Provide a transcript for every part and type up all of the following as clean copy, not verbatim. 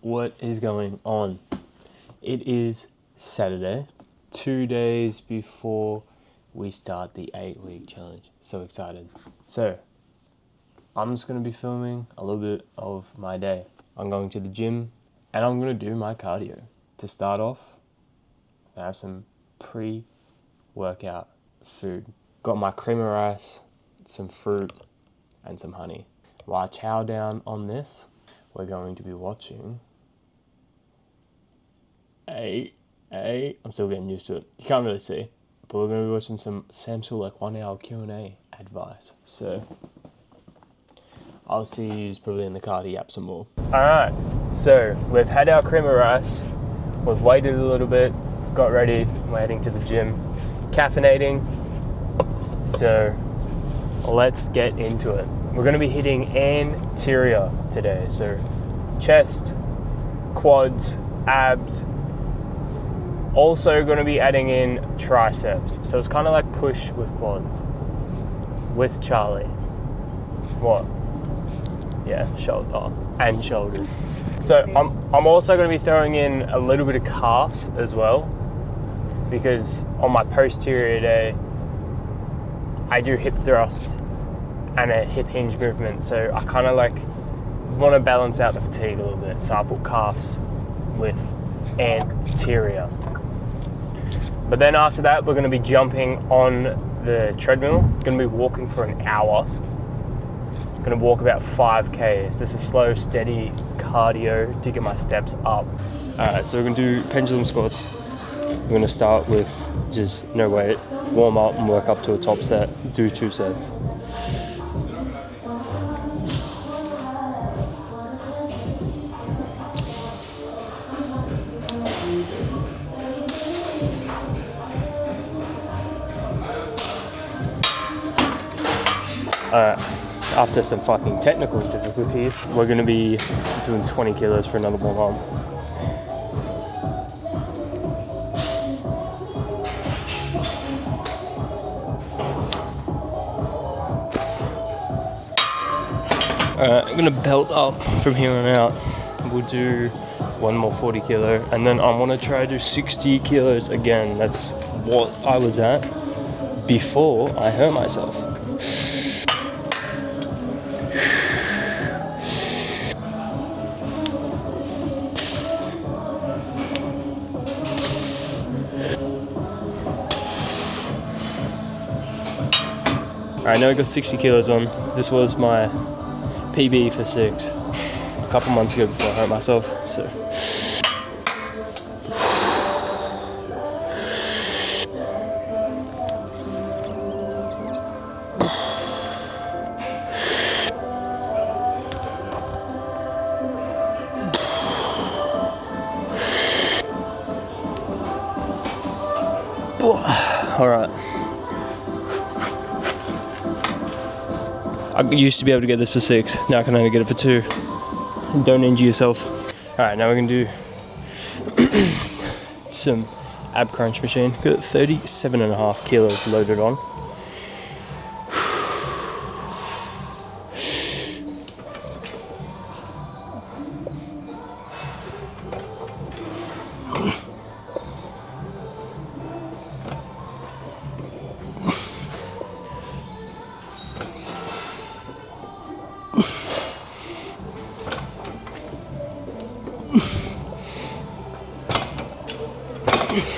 what is going on? It is Saturday, 2 days before we start the 8-week challenge. So excited. So I'm just going to be filming a little bit of my day. I'm going to the gym and I'm going to do my cardio. To start off, I have some pre-workout food. Got my cream of rice, some fruit and some honey. While I chow down on this, we're going to be watching I'm still getting used to it. You can't really see, but we're going to be watching some Samsung like 1 hour Q&A advice. So I'll see you probably in the car to yap some more. Alright, so we've had our cream of rice, we've waited a little bit, we've got ready, we're heading to the gym, caffeinating, so let's get into it. We're going to be hitting anterior today, so chest, quads, abs. Also going to be adding in triceps. So it's kind of like push with quads. With Charlie. What? Yeah, shoulder and shoulders. So I'm also going to be throwing in a little bit of calves as well, because on my posterior day, I do hip thrusts and a hip hinge movement. So I kind of like want to balance out the fatigue a little bit. So I put calves with anterior. But then after that, we're going to be jumping on the treadmill. Going to be walking for an hour. Going to walk about 5K. It's just a slow, steady cardio to get my steps up. Alright, so we're going to do pendulum squats. We're going to start with just no weight, warm up and work up to a top set. Do 2 sets. After some fucking technical difficulties, we're going to be doing 20 kilos for another warm arm. I'm going to belt up from here on out. We'll do one more 40 kilo and then I want to try to do 60 kilos again. That's what I was at before I hurt myself. Alright, now I got 60 kilos on. This was my PB for 6 a couple months ago before I hurt myself. So alright. I used to be able to get this for 6, now I can only get it for 2. Don't injure yourself. Alright, now we're going to do some ab crunch machine. Got 37.5 kilos loaded on.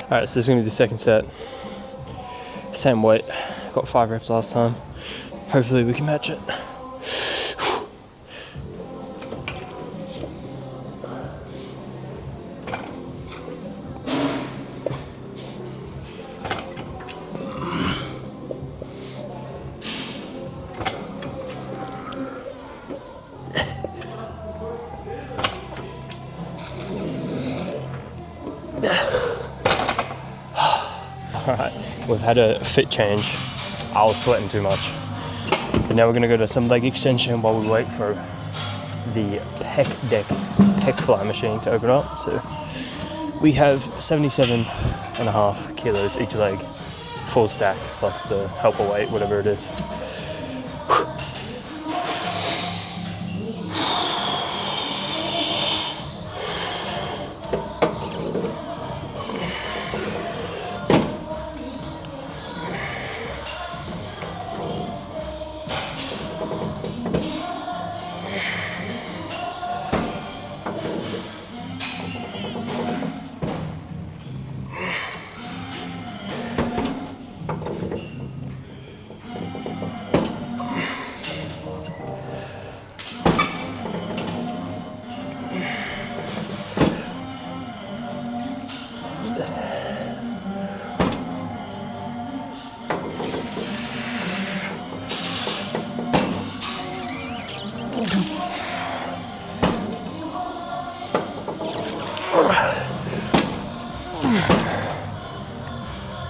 Alright, so this is going to be the second set. Same weight. Got 5 reps last time. Hopefully we can match it. Alright, we've had a fit change. I was sweating too much. But now we're going to go to some leg extension while we wait for the pec fly machine to open up. So we have 77.5 kilos each leg, full stack, plus the helper weight, whatever it is.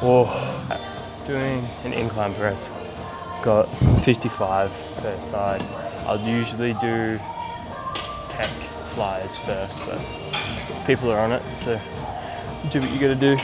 Whoa. Doing an incline press. Got 55 per side. I'll usually do pec flies first, but people are on it, so do what you gotta do.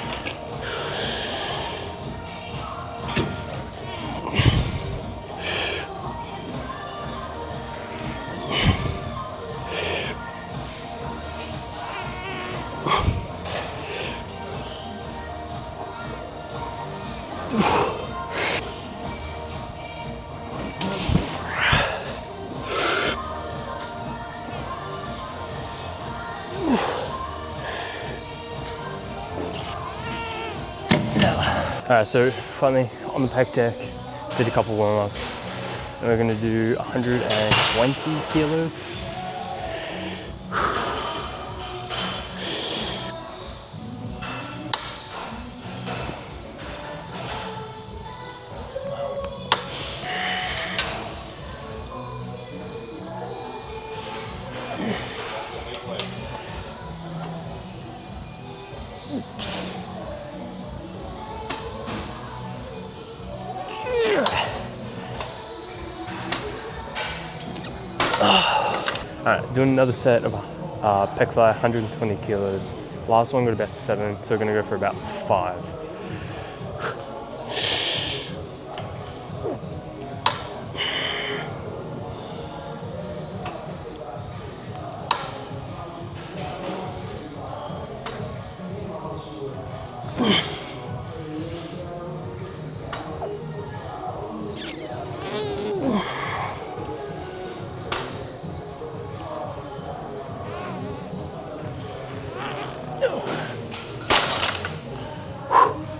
Alright, so finally on the pec deck, did a couple warm-ups, and we're gonna do 120 kilos. Alright, doing another set of pec fly, 120 kilos. Last one got about 7, so we're gonna go for about 5.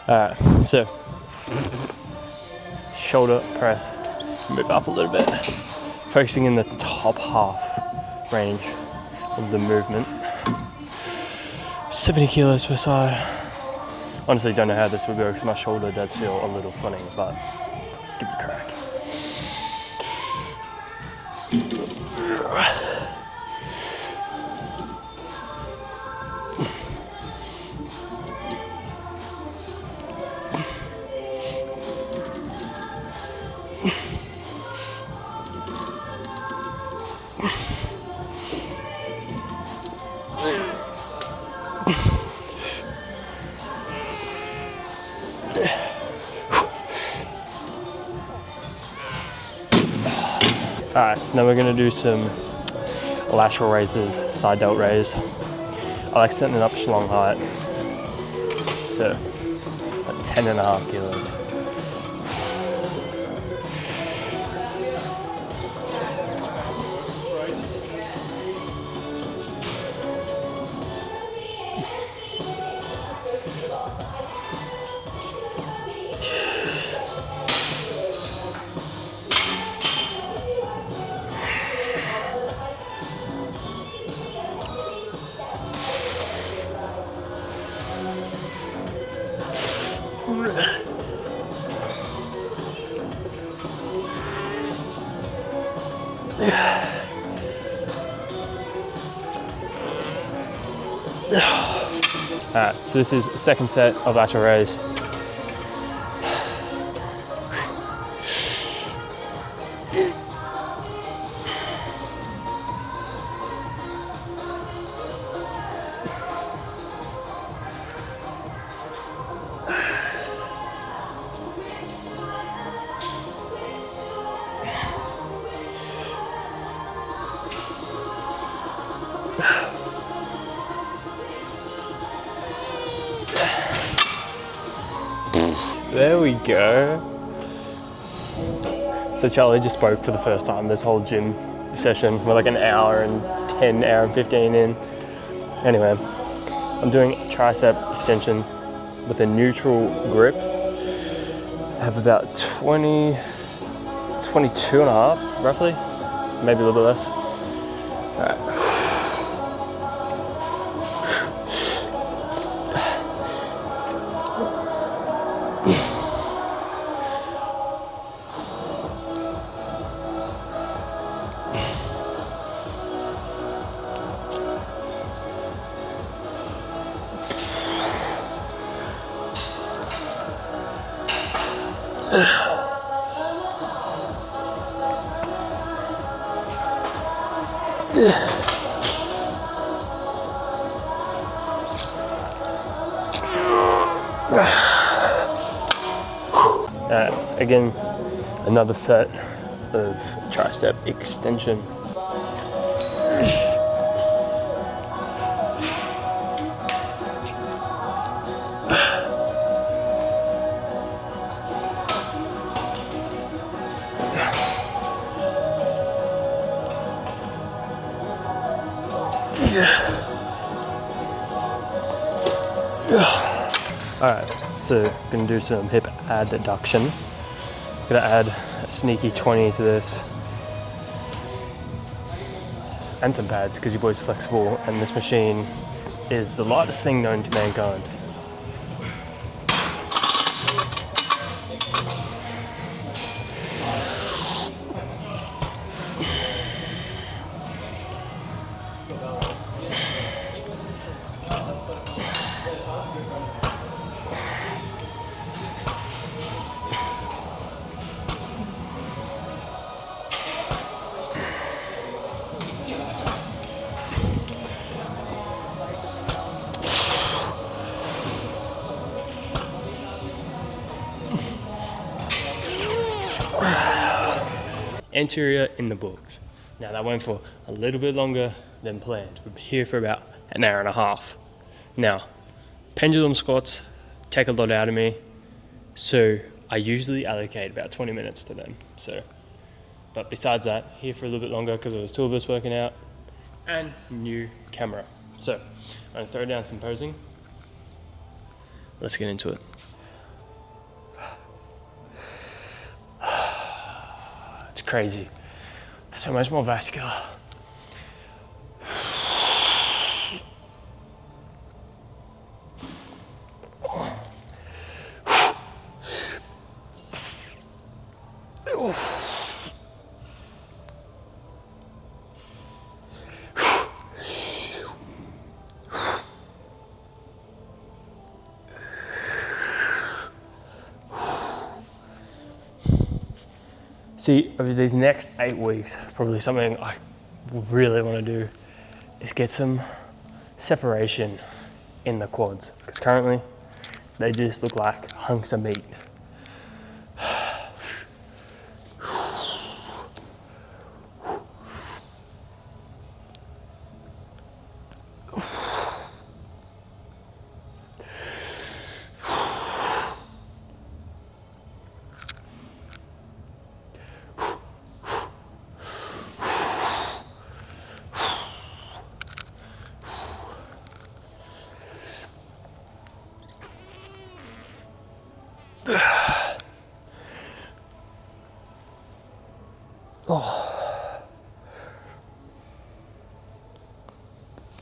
Alright, so shoulder press, move up a little bit, focusing in the top half range of the movement. 70 kilos per side. Honestly, don't know how this will go because my shoulder does feel a little funny, but give it a crack. Alright, so now we're going to do some lateral raises, side delt raise. I like setting it up schlong height, so like 10.5 kilos. Alright, so this is the second set of lateral raise. There we go. So Charlie just spoke for the first time this whole gym session. We're like an hour and 10, hour and 15 in. Anyway, I'm doing tricep extension with a neutral grip. I have about 20, 22 and a half, roughly. Maybe a little bit less. All right. again, another set of tricep extension. Alright, so gonna do some hip adduction. Gonna add a sneaky 20 to this. And some pads, because your boy's flexible, and this machine is the lightest thing known to mankind. Anterior in the books. Now that went for a little bit longer than planned. We're here for about an hour and a half. Now, pendulum squats take a lot out of me, so I usually allocate about 20 minutes to them. But besides that, here for a little bit longer because there was two of us working out, and new camera. So I'm gonna throw down some posing. Let's get into it. Crazy. So much more vascular. See, over these next 8 weeks, probably something I really want to do is get some separation in the quads, because currently they just look like hunks of meat.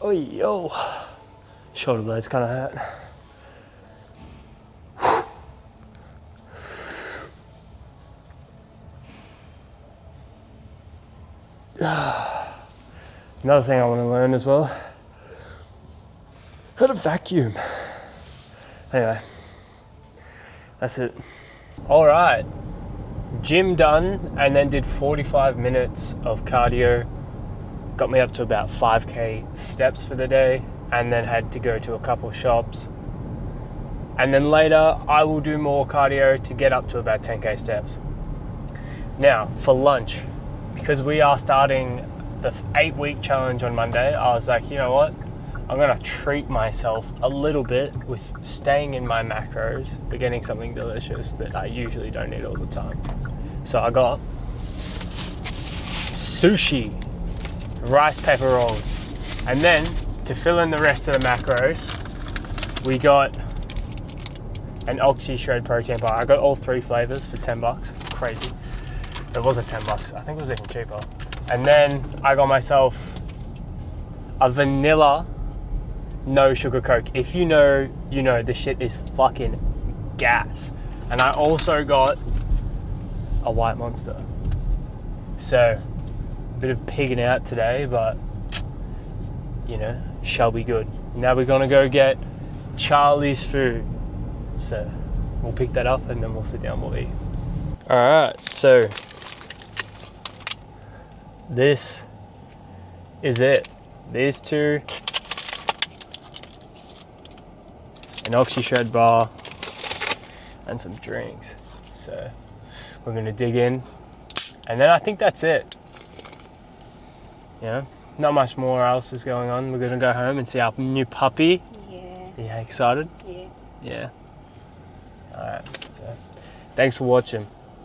Oh, yo. Shoulder blades kind of hurt. Another thing I want to learn as well, how to vacuum. Anyway, that's it. All right, gym done, and then did 45 minutes of cardio. Got me up to about 5K steps for the day, and then had to go to a couple shops. And then later, I will do more cardio to get up to about 10K steps. Now, for lunch, because we are starting the 8-week challenge on Monday, I was like, you know what? I'm gonna treat myself a little bit with staying in my macros, but getting something delicious that I usually don't eat all the time. So I got sushi, rice paper rolls, and then to fill in the rest of the macros, we got an Oxy Shred protein bar. I got all 3 flavors for $10. Crazy. It wasn't $10. I think it was even cheaper. And then I got myself a vanilla no sugar Coke. If you know, you know, this shit is fucking gas. And I also got a white Monster. So, a bit of pigging out today, but, you know, shall be good. Now we're gonna go get Charlie's food. So, we'll pick that up and then we'll sit down, we'll eat. All right, so this is it. These two, an Oxy Shred bar, and some drinks. So we're going to dig in. And then I think that's it. Yeah, not much more else is going on. We're going to go home and see our new puppy. Yeah. Are you excited? Yeah. Yeah. Alright, so thanks for watching.